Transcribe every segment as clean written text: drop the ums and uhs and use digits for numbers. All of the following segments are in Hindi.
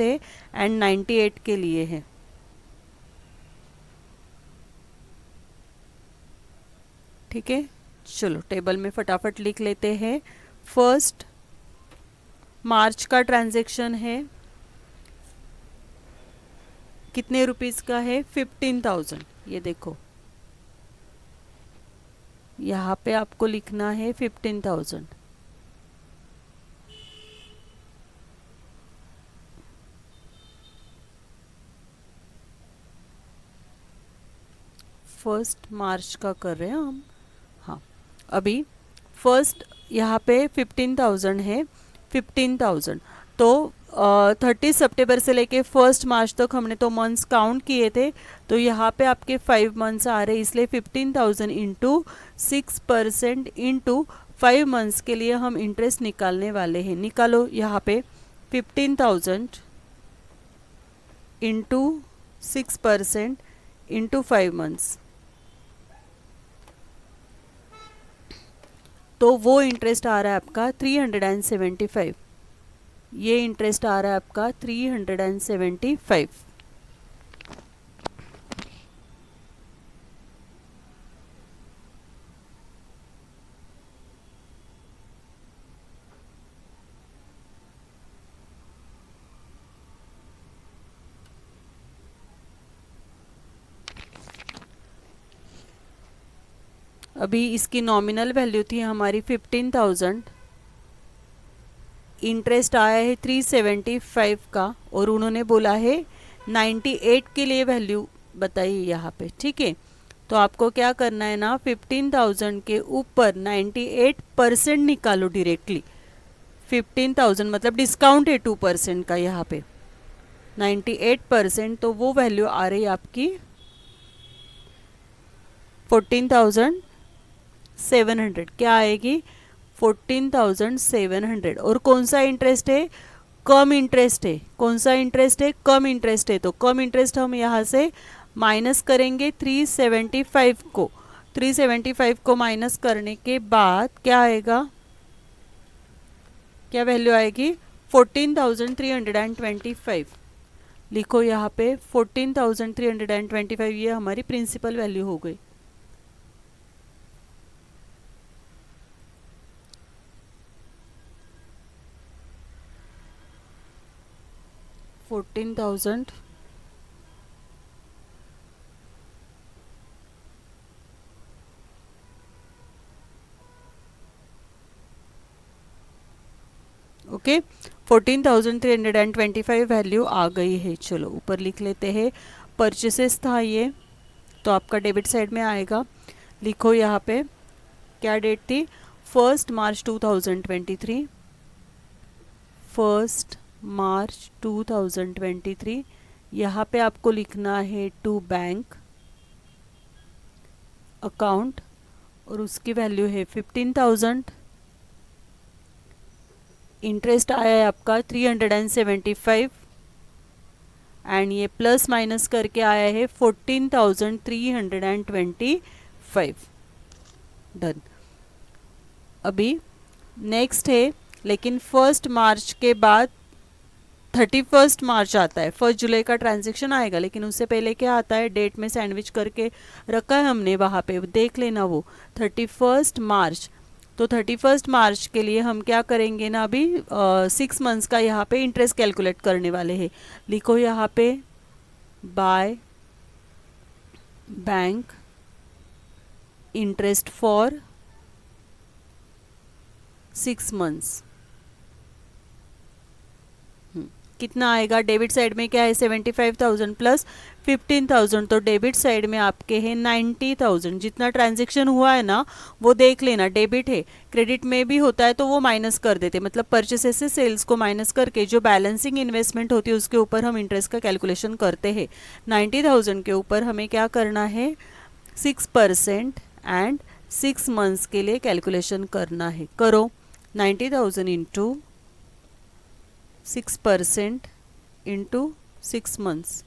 है एंड 98 के लिए है। ठीक है, चलो टेबल में फटाफट लिख लेते हैं। फर्स्ट मार्च का ट्रांजैक्शन है, कितने रुपीस का है? 15,000। ये देखो यहाँ पे आपको लिखना है 15,000। फर्स्ट मार्च का कर रहे हैं हम। हाँ, अभी फर्स्ट यहाँ पे 15,000 है। 15,000 तो 30 सितंबर से लेके 1 मार्च तक हमने तो मंथ्स काउंट किए थे, तो यहाँ पे आपके 5 मंथ्स आ रहे, इसलिए 15,000 इंटू 6% इंटू 5 मंथ्स के लिए हम इंटरेस्ट निकालने वाले हैं। निकालो यहाँ पे 15,000 इंटू 6% इंटू 5 मंथ्स, तो वो इंटरेस्ट आ रहा है आपका 375। ये इंटरेस्ट आ रहा है आपका 375। अभी इसकी नॉमिनल वैल्यू थी हमारी 15,000, इंटरेस्ट आया है 375 का, और उन्होंने बोला है 98 के लिए वैल्यू बताइए यहाँ पे। ठीक है, तो आपको क्या करना है ना, 15,000 के ऊपर 98% निकालो डायरेक्टली। 15,000 मतलब डिस्काउंट है 2% का यहाँ पे, 98%, तो वो वैल्यू आ रही है आपकी 14,700। क्या आएगी? 14,700। और कौन सा इंटरेस्ट है? कम इंटरेस्ट है। कौन सा इंटरेस्ट है? कम इंटरेस्ट है। तो कम इंटरेस्ट हम यहाँ से माइनस करेंगे 375 को। 375 को माइनस करने के बाद क्या आएगा, क्या वैल्यू आएगी? 14,325। लिखो यहाँ पे 14,325, ये हमारी प्रिंसिपल वैल्यू हो गई। $14,000 ओके, 14,325 वैल्यू आ गई है। चलो ऊपर लिख लेते हैं। परचेसेस था ये, तो आपका डेबिट साइड में आएगा। लिखो यहाँ पे क्या डेट थी? 1 मार्च 2023। 1 मार्च 2023। यहाँ पे आपको लिखना है टू बैंक अकाउंट, और उसकी वैल्यू है 15,000। इंटरेस्ट आया है आपका 375, एंड ये प्लस माइनस करके आया है 14,325। डन। अभी नेक्स्ट है, लेकिन 1 मार्च के बाद 31 मार्च आता है। 1 जुलाई का ट्रांजेक्शन आएगा, लेकिन उससे पहले क्या आता है, डेट में सैंडविच करके रखा है हमने, वहाँ पे देख लेना वो 31 मार्च। तो 31 मार्च के लिए हम क्या करेंगे ना, अभी 6 मंथ्स का यहाँ पे इंटरेस्ट कैलकुलेट करने वाले हैं। लिखो यहाँ पे by bank interest for 6 months. कितना आएगा? डेबिट साइड में क्या है? 75,000 प्लस 15,000, तो डेबिट साइड में आपके हैं 90,000। जितना ट्रांजेक्शन हुआ है ना वो देख लेना, डेबिट है। क्रेडिट में भी होता है तो वो माइनस कर देते, मतलब परचेसेस से सेल्स को माइनस करके जो बैलेंसिंग इन्वेस्टमेंट होती है उसके ऊपर हम इंटरेस्ट का कैलकुलेशन करते हैं। 90,000 के ऊपर हमें क्या करना है? 6% एंड 6 मंथ्स के लिए कैलकुलेशन करना है। करो 90,000 इंटू 6% इंटू 6 मंथ्स,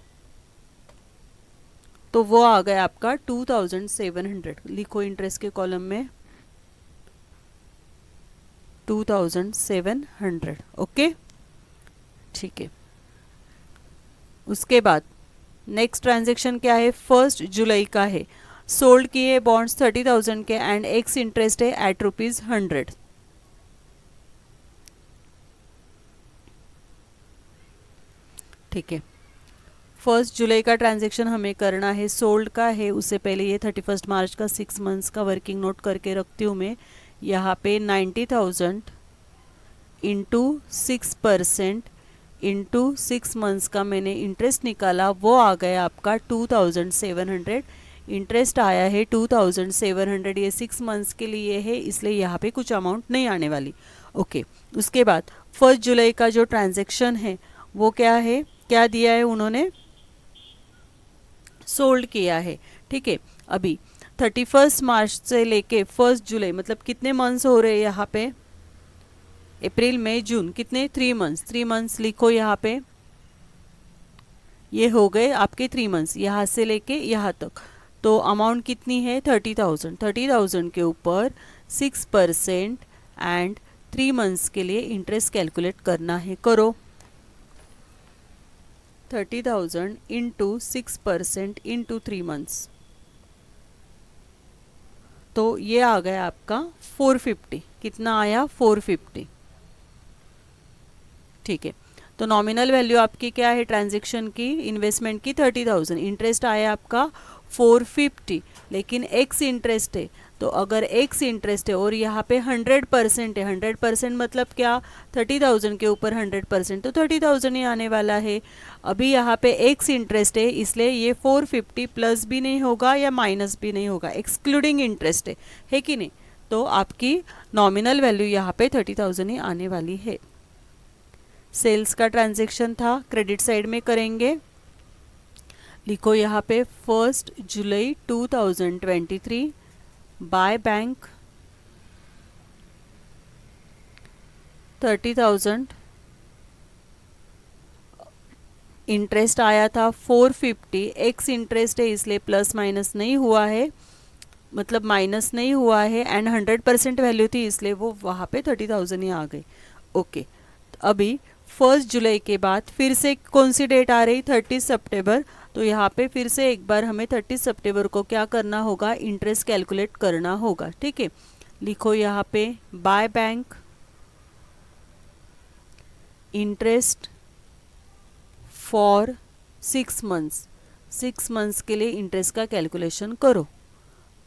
तो वो आ गया आपका 2,700। लिखो इंटरेस्ट के कॉलम में 2,700। ओके, ठीक है। उसके बाद नेक्स्ट ट्रांजेक्शन क्या है, 1 जुलाई का है। सोल्ड किए बॉन्ड्स 30,000 के एंड एक्स इंटरेस्ट है एट ₹100। ठीक है, 1 जुलाई का ट्रांजेक्शन हमें करना है, सोल्ड का है। उससे पहले ये 31 मार्च का 6 मंथ्स का वर्किंग नोट करके रखती हूँ मैं। यहाँ पे 90,000 इंटू 6% इंटू 6 मंथ्स का मैंने इंटरेस्ट निकाला, वो आ गया आपका 2,700। इंटरेस्ट आया है 2,700, ये 6 मंथ्स के लिए है, इसलिए यहाँ पे कुछ अमाउंट नहीं आने वाली। ओके, उसके बाद 1 जुलाई का जो ट्रांजेक्शन है वो क्या है, क्या दिया है उन्होंने, सोल्ड किया है। ठीक है, अभी 31 मार्च से लेके 1 जुलाई मतलब कितने मंथ्स हो रहे हैं यहाँ पे, अप्रैल मई जून, कितने, 3 मंथ्स। 3 मंथ्स लिखो यहाँ पे, ये हो गए आपके 3 मंथ्स यहाँ से लेके यहाँ तक। तो अमाउंट कितनी है, 30,000। 30,000 के ऊपर 6% एंड 3 मंथ्स के लिए इंटरेस्ट कैलकुलेट करना है, करो। 30,000 इंटू 6% इंटू 3 मंथ्स, तो ये आ गया आपका 450। कितना आया, 450। ठीक है, तो नॉमिनल वैल्यू आपकी क्या है ट्रांजेक्शन की, इन्वेस्टमेंट की 30,000, इंटरेस्ट आया आपका 450, लेकिन एक्स इंटरेस्ट है। तो अगर एक्स इंटरेस्ट है और यहाँ पे 100% है, 100% मतलब क्या, 30,000 के ऊपर 100%, तो 30,000 ही आने वाला है। अभी यहाँ पे एक्स इंटरेस्ट है, इसलिए ये 450 प्लस भी नहीं होगा या माइनस भी नहीं होगा, एक्सक्लूडिंग इंटरेस्ट है कि नहीं। तो आपकी नॉमिनल वैल्यू यहाँ पे 30,000 ही आने वाली है। सेल्स का ट्रांजेक्शन था, क्रेडिट साइड में करेंगे। लिखो यहाँ पे 1 जुलाई 2023 बाय बैंक 30,000, इंटरेस्ट आया था 450, एक्स इंटरेस्ट है इसलिए प्लस माइनस नहीं हुआ है, मतलब माइनस नहीं हुआ है, एंड 100% वैल्यू थी इसलिए वो वहाँ पे 30,000 ही आ गई। ओके, अभी 1 जुलाई के बाद फिर से कौन सी डेट आ रही, 30 सितंबर। तो यहाँ पे फिर से एक बार हमें 30 सितंबर को क्या करना होगा, इंटरेस्ट कैलकुलेट करना होगा। ठीक है, लिखो यहाँ पे by bank interest for 6 months, 6 months के लिए इंटरेस्ट का कैलकुलेशन करो।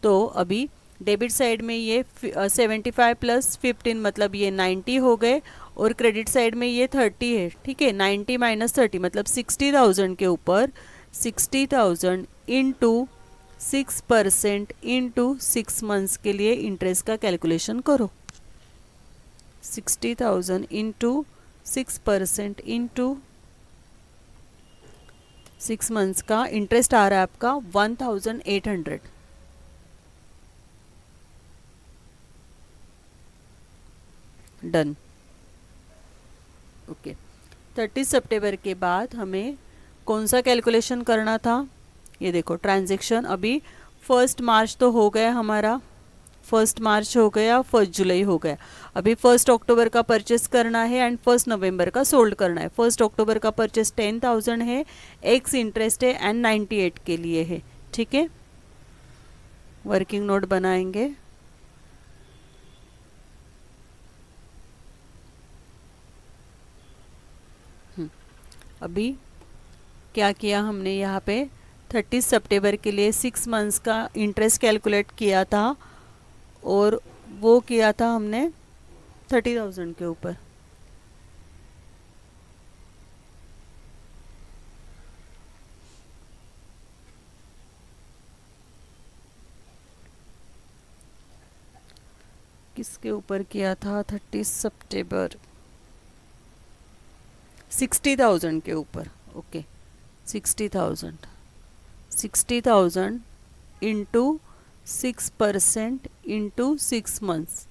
तो अभी डेबिट साइड में ये 75 प्लस 15 मतलब ये 90 हो गए, और क्रेडिट साइड में ये 30 है। ठीक है, 90 माइनस 30 मतलब 60,000 के ऊपर 60,000 इंटू 6% इंटू 6 मंथ्स के लिए इंटरेस्ट का कैलकुलेशन करो। 60,000 इंटू 6% इंटू 6 मंथ्स का इंटरेस्ट आ रहा है आपका 1,800। डन। ओके, 30 सितंबर के बाद हमें कौन सा कैलकुलेशन करना था, ये देखो ट्रांजैक्शन अभी 1 मार्च तो हो गया हमारा, 1 मार्च हो गया, 1 जुलाई हो गया। अभी 1 अक्टूबर का परचेस करना है एंड 1 नवंबर का सोल्ड करना है। 1 अक्टूबर का परचेस 10,000 है, एक्स इंटरेस्ट है एंड 98 के लिए है। ठीक है, वर्किंग नोट बनाएंगे। अभी क्या किया हमने यहाँ पे, 30 सितंबर के लिए 6 मंथ्स का इंटरेस्ट कैलकुलेट किया था, और वो किया था हमने 30,000 के ऊपर। किसके ऊपर किया था, 30 सितंबर 60,000 के ऊपर। ओके, 60,000 इंटू 6% इंटू 6 मंथ्स,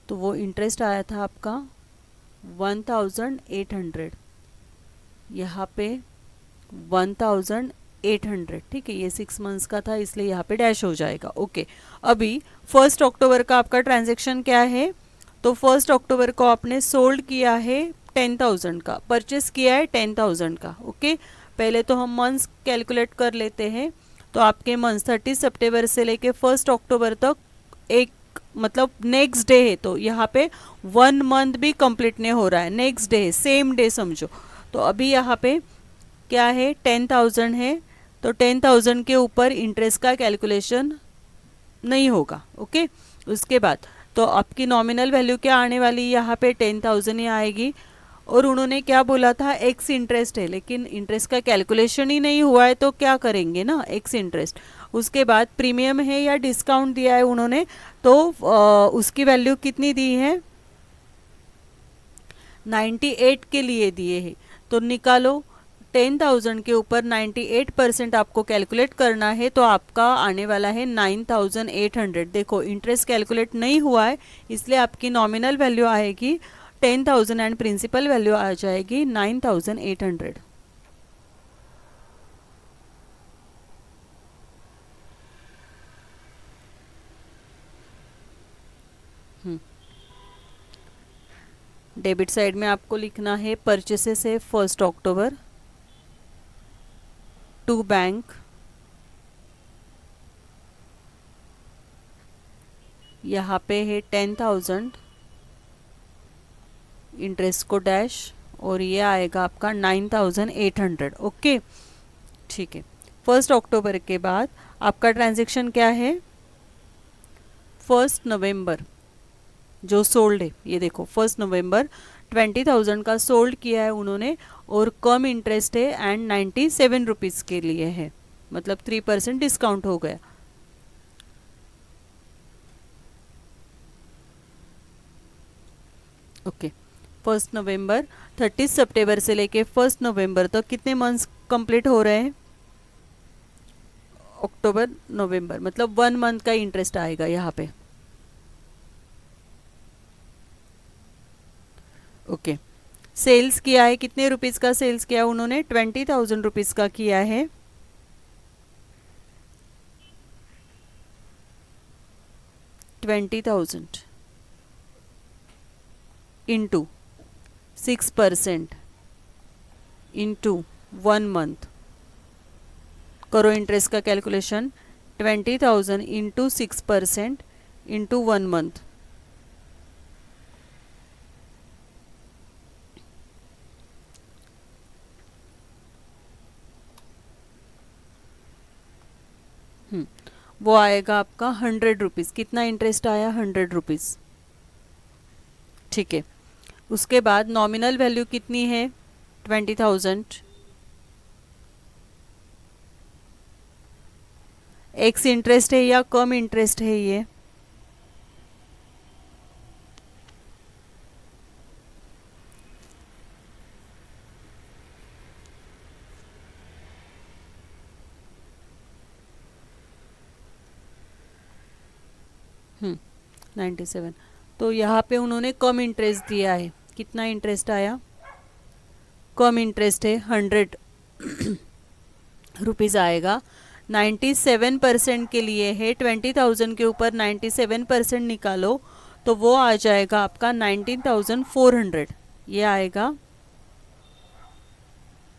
तो वो इंटरेस्ट आया था आपका 1,800, यहाँ पे 1,800। ठीक है, ये 6 मंथ्स का था इसलिए यहाँ पे डैश हो जाएगा। ओके, अभी 1 अक्टूबर का आपका ट्रांजैक्शन क्या है, तो 1 अक्टूबर को आपने सोल्ड किया है 10,000 का परचेस किया है, 10,000 का। ओके, पहले तो हम मंथ्स कैलकुलेट कर लेते हैं। तो आपके मंथ्स 30 सितंबर से लेके 1 अक्टूबर तक एक मतलब नेक्स्ट डे है, तो यहाँ पे 1 मंथ भी कंप्लीट नहीं हो रहा है, नेक्स्ट डे है, सेम डे समझो। तो अभी यहाँ पे क्या है, 10,000 है, तो 10,000 के ऊपर इंटरेस्ट का कैलकुलेशन नहीं होगा। ओके, उसके बाद तो आपकी नॉमिनल वैल्यू क्या आने वाली, यहाँ पे 10,000 ही आएगी। और उन्होंने क्या बोला था, एक्स इंटरेस्ट है, लेकिन इंटरेस्ट का कैलकुलेशन ही नहीं हुआ है, तो क्या करेंगे ना, एक्स इंटरेस्ट। उसके बाद प्रीमियम है या डिस्काउंट दिया है उन्होंने, तो उसकी वैल्यू कितनी दी है, 98 के लिए दिए हैं। तो निकालो, 10,000 के ऊपर 98% आपको कैलकुलेट करना है, तो आपका आने वाला है 9,800। देखो इंटरेस्ट कैलकुलेट नहीं हुआ है, इसलिए आपकी नॉमिनल वैल्यू आएगी 10,000 एंड प्रिंसिपल वैल्यू आ जाएगी 9,800। डेबिट साइड में आपको लिखना है परचेसेस है 1 अक्टूबर टू बैंक, यहाँ पे है 10,000, इंटरेस्ट को डैश, और ये आएगा आपका 9,800। ओके, ठीक है। 1 अक्टूबर के बाद आपका ट्रांजैक्शन क्या है, 1 नवंबर जो सोल्ड है, ये देखो 1 नवंबर 20,000 का सोल्ड किया है उन्होंने, और कम इंटरेस्ट है एंड 97 रुपीज़ के लिए है, मतलब 3% डिस्काउंट हो गया। ओके, 1 नवंबर 30 सितंबर से लेके 1 नवंबर तक कितने मंथ्स कंप्लीट हो रहे हैं, अक्टूबर नवंबर, मतलब 1 मंथ का इंटरेस्ट आएगा यहाँ पे। ओके, सेल्स किया है, कितने रुपीस का सेल्स किया उन्होंने, 20,000 रुपीस का किया है। $20,000 इंटू 6% इंटू 1 मंथ, करो इंटरेस्ट का कैलकुलेशन, 20,000 इंटू 6% इंटू 1 मंथ, वो आएगा आपका 100 रुपीज़। कितना इंटरेस्ट आया, 100 रुपीज़। ठीक है, उसके बाद नॉमिनल वैल्यू कितनी है, 20,000, एक्स इंटरेस्ट है या कम इंटरेस्ट है ये, हम्म 97। तो यहाँ पे उन्होंने कम इंटरेस्ट दिया है, कितना इंटरेस्ट आया, कम इंटरेस्ट है 100 रुपीज़ आएगा। 97% के लिए है, 20,000 के ऊपर 97% निकालो, तो वो आ जाएगा आपका 19,400। ये आएगा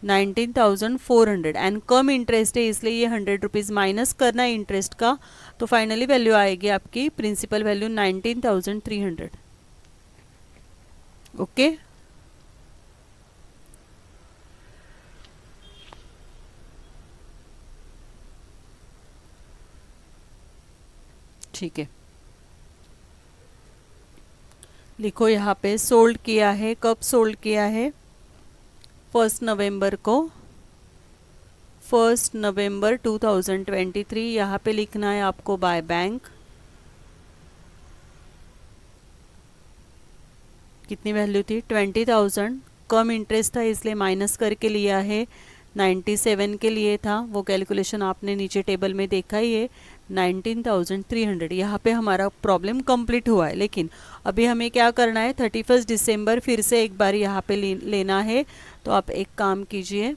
19,400 एंड कम इंटरेस्ट है, इसलिए ये 100 रुपीज़ माइनस करना है इंटरेस्ट का, तो फाइनली वैल्यू आएगी आपकी प्रिंसिपल वैल्यू 19,300। ओके, ठीक है, लिखो यहाँ पे सोल्ड किया है, कब सोल्ड किया है, 1 नवंबर को, 1 नवंबर 2023। यहाँ पे लिखना है आपको बाय बैंक, कितनी वैल्यू थी, 20,000, कम इंटरेस्ट था इसलिए माइनस करके लिया है, 97 के लिए था, वो कैलकुलेशन आपने नीचे टेबल में देखा ही है, 19,300। यहाँ पे हमारा प्रॉब्लम कंप्लीट हुआ है, लेकिन अभी हमें क्या करना है, 31 दिसंबर फिर से एक बार यहाँ पे लेना है। तो आप एक काम कीजिए,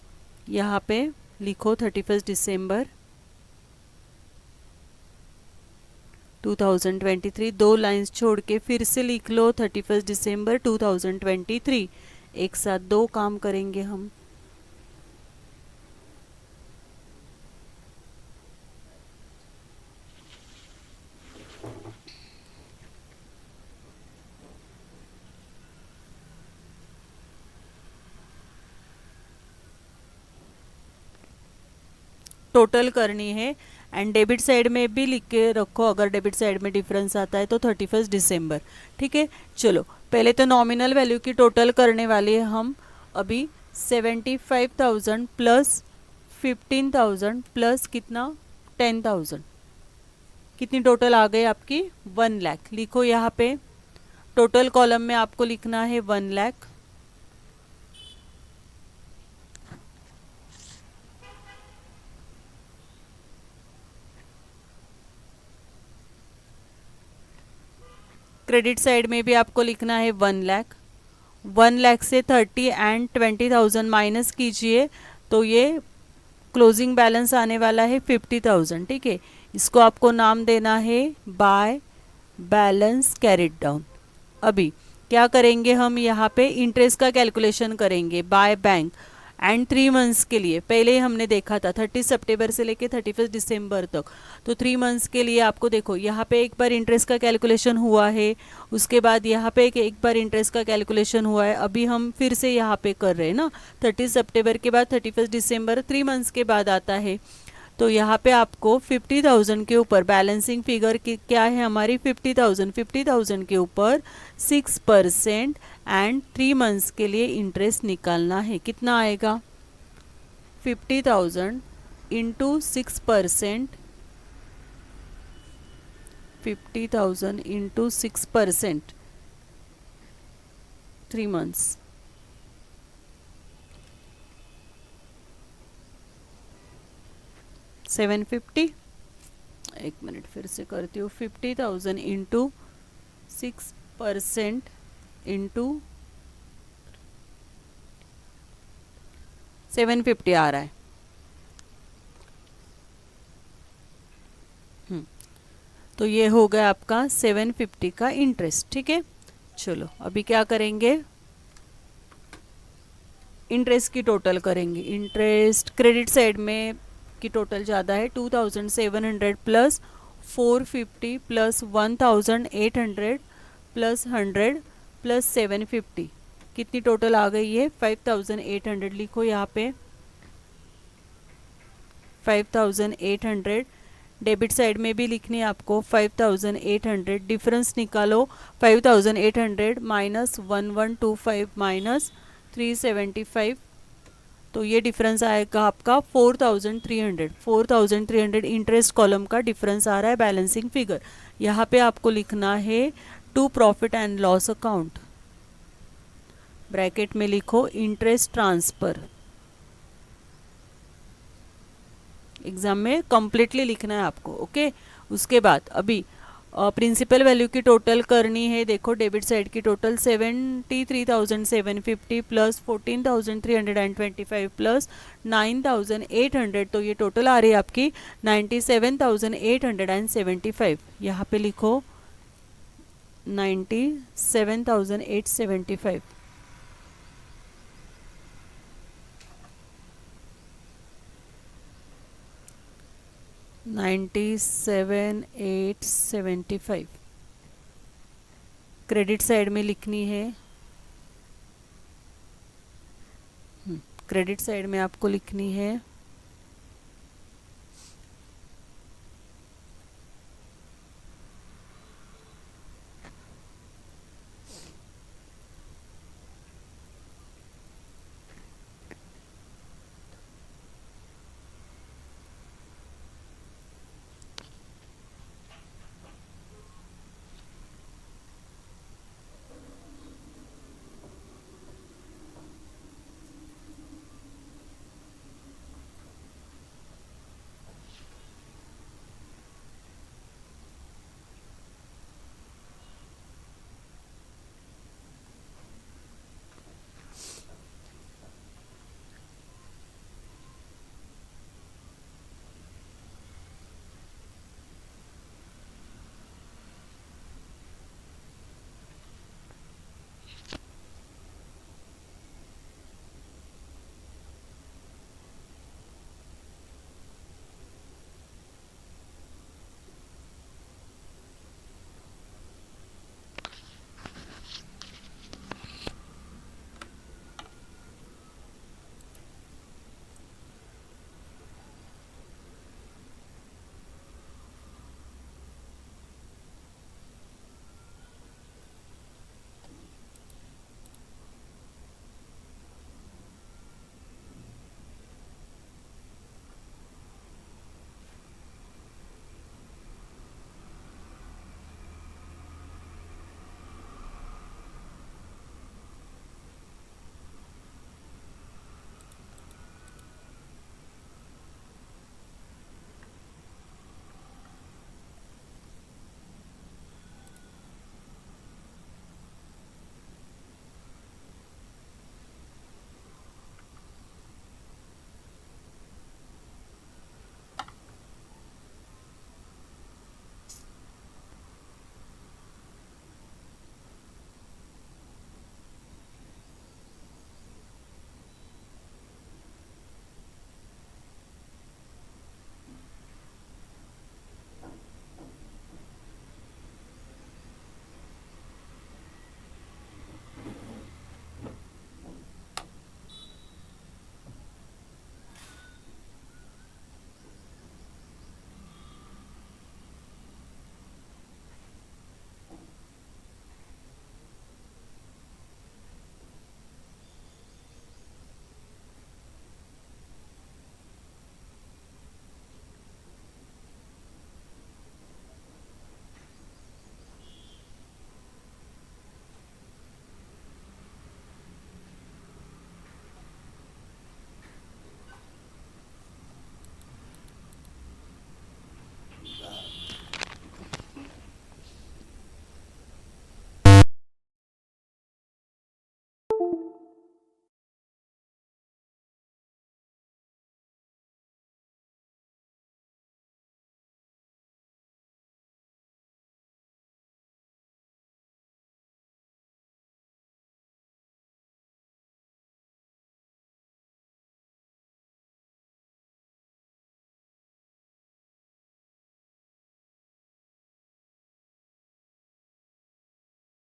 यहाँ पे लिखो 31 दिसंबर 2023, 2 लाइंस छोड़ के फिर से लिख लो 31 दिसंबर 2023। एक साथ दो काम करेंगे हम। टोटल करनी है एंड डेबिट साइड में भी लिख के रखो, अगर डेबिट साइड में डिफरेंस आता है तो 31 दिसंबर। ठीक है, चलो पहले तो नॉमिनल वैल्यू की टोटल करने वाले हैं हम अभी। 75,000 प्लस 15,000 प्लस कितना 10,000, कितनी टोटल आ गई आपकी 1 लाख। लिखो यहाँ पे टोटल कॉलम में आपको लिखना है 1 लाख। क्रेडिट साइड में भी आपको लिखना है 1 लाख। 1 लाख से 30 एंड 20,000 माइनस कीजिए तो ये क्लोजिंग बैलेंस आने वाला है 50,000। ठीक है, इसको आपको नाम देना है बाय बैलेंस कैरिड डाउन। अभी क्या करेंगे हम, यहाँ पे इंटरेस्ट का कैलकुलेशन करेंगे बाय बैंक एंड 3 मंथ्स के लिए। पहले हमने देखा था 30 सितंबर से लेके 31 दिसंबर तक, तो 3 मंथ्स के लिए आपको देखो यहाँ पे एक बार इंटरेस्ट का कैलकुलेशन हुआ है, उसके बाद यहाँ पे एक बार इंटरेस्ट का कैलकुलेशन हुआ है। अभी हम फिर से यहाँ पे कर रहे हैं ना, 30 सितंबर के बाद 31 दिसंबर 3 मंथ्स के बाद आता है। तो यहाँ पे आपको 50,000 के ऊपर बैलेंसिंग फिगर की क्या है हमारी 50,000 के ऊपर 6% एंड 3 मंथ्स के लिए इंटरेस्ट निकालना है। कितना आएगा 50,000 इंटू 6%, 50,000 इंटू 6%, 3 मंथ्स, 750। एक मिनट फिर से करती हूँ, 50,000 इंटू 6% इंटू 750 आ रहा है। तो ये हो गया आपका 750 का इंटरेस्ट। ठीक है, चलो अभी क्या करेंगे, इंटरेस्ट की टोटल करेंगे। इंटरेस्ट क्रेडिट साइड में की टोटल ज़्यादा है, 2,700 प्लस 450 प्लस 1,800 प्लस 100 प्लस 750, कितनी टोटल आ गई है 5,800। लिखो यहाँ पे 5,800। डेबिट साइड में भी लिखनी है आपको 5,800। डिफरेंस निकालो, 5,800 माइनस 1125 माइनस 375, तो ये डिफरेंस आएगा आपका 4,300। 4,300 इंटरेस्ट कॉलम का डिफरेंस आ रहा है बैलेंसिंग फिगर। यहाँ पे आपको लिखना है to profit and loss account, bracket में लिखो इंटरेस्ट ट्रांसफर। एग्जाम में कंप्लीटली लिखना है आपको। ओके, उसके बाद अभी प्रिंसिपल वैल्यू की टोटल करनी है। देखो डेबिट साइड की टोटल 73,750 प्लस 14,325 प्लस 9,800, तो ये टोटल आ रही है आपकी 97,875। यहाँ पे लिखो 97,875। $97,875 क्रेडिट साइड में लिखनी है। क्रेडिट साइड में आपको लिखनी है